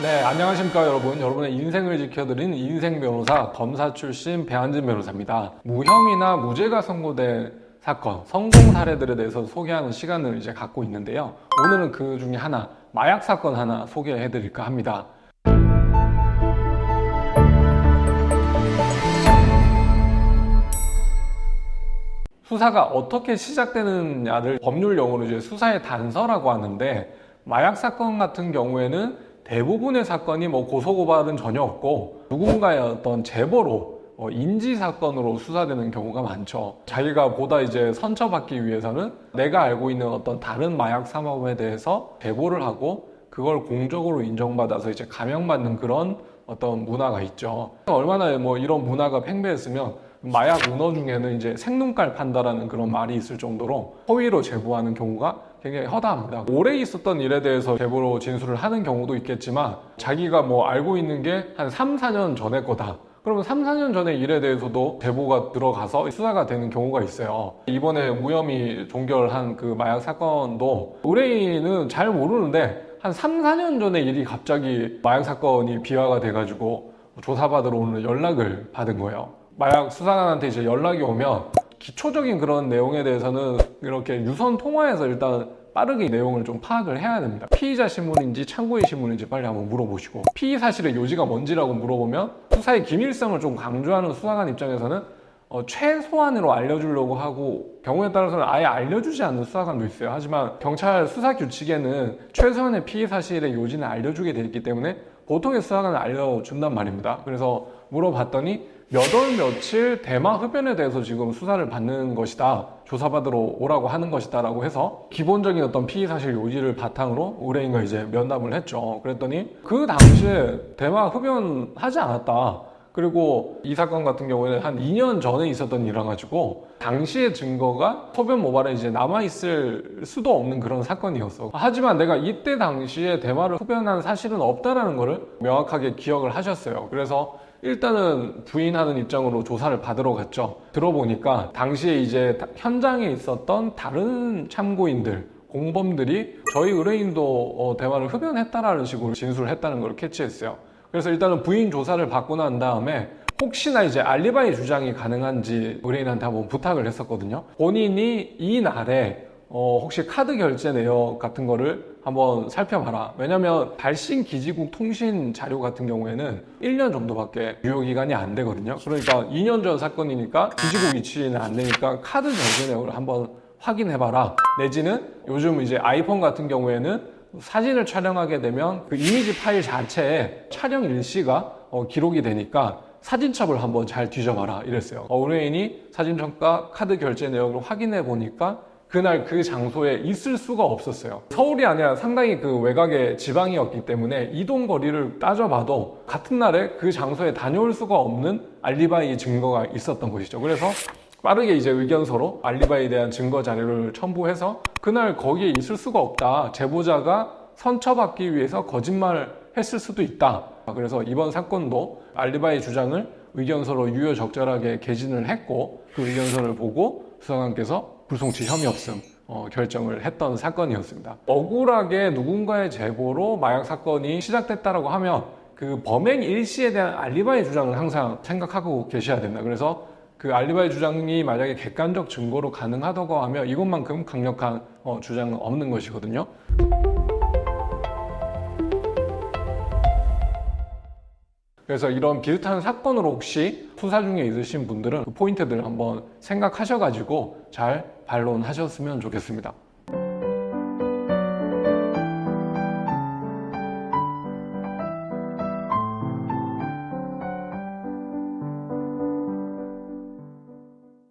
네, 안녕하십니까 여러분. 여러분의 인생을 지켜드리는 인생변호사 검사 출신 배한진 변호사입니다. 무혐의나 무죄가 선고된 사건, 성공 사례들에 대해서 소개하는 시간을 이제 갖고 있는데요. 오늘은 그 중에 하나, 마약 사건 하나 소개해드릴까 합니다. 수사가 어떻게 시작되느냐를 법률 용어로 이제 수사의 단서라고 하는데, 마약 사건 같은 경우에는 대부분의 사건이 고소고발은 전혀 없고 누군가의 어떤 제보로 인지 사건으로 수사되는 경우가 많죠. 자기가 보다 이제 선처받기 위해서는 내가 알고 있는 어떤 다른 마약 사범에 대해서 제보를 하고 그걸 공적으로 인정받아서 이제 감형받는 그런 어떤 문화가 있죠. 얼마나 이런 문화가 팽배했으면 마약 은어 중에는 이제 생눈깔 판다라는 그런 말이 있을 정도로 허위로 제보하는 경우가 굉장히 허다합니다. 오래 있었던 일에 대해서 제보로 진술을 하는 경우도 있겠지만 자기가 알고 있는 게 한 3, 4년 전의 거다. 그러면 3, 4년 전의 일에 대해서도 제보가 들어가서 수사가 되는 경우가 있어요. 이번에 무혐의 종결한 그 마약 사건도 의뢰인은 잘 모르는데 한 3, 4년 전의 일이 갑자기 마약 사건이 비화가 돼가지고 조사받으러 오는 연락을 받은 거예요. 마약 수사관한테 이제 연락이 오면 기초적인 그런 내용에 대해서는 이렇게 유선 통화해서 일단 빠르게 내용을 좀 파악을 해야 됩니다. 피의자 신문인지 참고인 신문인지 빨리 한번 물어보시고, 피의 사실의 요지가 뭔지라고 물어보면 수사의 기밀성을 좀 강조하는 수사관 입장에서는 최소한으로 알려주려고 하고, 경우에 따라서는 아예 알려주지 않는 수사관도 있어요. 하지만 경찰 수사 규칙에는 최소한의 피의 사실의 요지는 알려주게 돼 있기 때문에 보통의 수사관은 알려준단 말입니다. 그래서 물어봤더니 몇 월 며칠 대마 흡연에 대해서 지금 수사를 받는 것이다, 조사받으러 오라고 하는 것이다 라고 해서 기본적인 어떤 피의 사실 요지를 바탕으로 의뢰인과 이제 면담을 했죠. 그랬더니 그 당시에 대마 흡연 하지 않았다, 그리고 이 사건 같은 경우에는 한 2년 전에 있었던 일이라 가지고 당시의 증거가 소변 모발에 이제 남아있을 수도 없는 그런 사건이었어. 하지만 내가 이때 당시에 대마를 흡연한 사실은 없다라는 거를 명확하게 기억을 하셨어요. 그래서 일단은 부인하는 입장으로 조사를 받으러 갔죠. 들어보니까 당시에 이제 현장에 있었던 다른 참고인들, 공범들이 저희 의뢰인도 대마를 흡연했다라는 식으로 진술을 했다는 걸 캐치했어요. 그래서 일단은 부인 조사를 받고 난 다음에 혹시나 이제 알리바이 주장이 가능한지 의뢰인한테 한번 부탁을 했었거든요. 본인이 이 날에 혹시 카드 결제 내역 같은 거를 한번 살펴봐라. 왜냐면 발신 기지국 통신 자료 같은 경우에는 1년 정도밖에 유효기간이 안 되거든요. 그러니까 2년 전 사건이니까 기지국 위치는 안 되니까 카드 결제 내역을 한번 확인해봐라. 내지는 요즘 이제 아이폰 같은 경우에는 사진을 촬영하게 되면 그 이미지 파일 자체에 촬영 일시가 기록이 되니까 사진첩을 한번 잘 뒤져봐라 이랬어요. 의뢰인이 사진첩과 카드 결제 내역을 확인해 보니까 그날 그 장소에 있을 수가 없었어요. 서울이 아니라 상당히 그 외곽의 지방이었기 때문에 이동 거리를 따져봐도 같은 날에 그 장소에 다녀올 수가 없는 알리바이 증거가 있었던 것이죠. 그래서 빠르게 이제 의견서로 알리바이에 대한 증거 자료를 첨부해서 그날 거기에 있을 수가 없다, 제보자가 선처받기 위해서 거짓말을 했을 수도 있다. 그래서 이번 사건도 알리바이 주장을 의견서로 유효적절하게 개진을 했고, 그 의견서를 보고 수사관께서 불송치 혐의 없음 결정을 했던 사건이었습니다. 억울하게 누군가의 제보로 마약 사건이 시작됐다라고 하면 그 범행 일시에 대한 알리바이 주장을 항상 생각하고 계셔야 된다. 그래서 그 알리바이 주장이 만약에 객관적 증거로 가능하다고 하면 이것만큼 강력한 주장은 없는 것이거든요. 그래서 이런 비슷한 사건으로 혹시 수사 중에 있으신 분들은 그 포인트들 한번 생각하셔가지고 잘 반론하셨으면 좋겠습니다.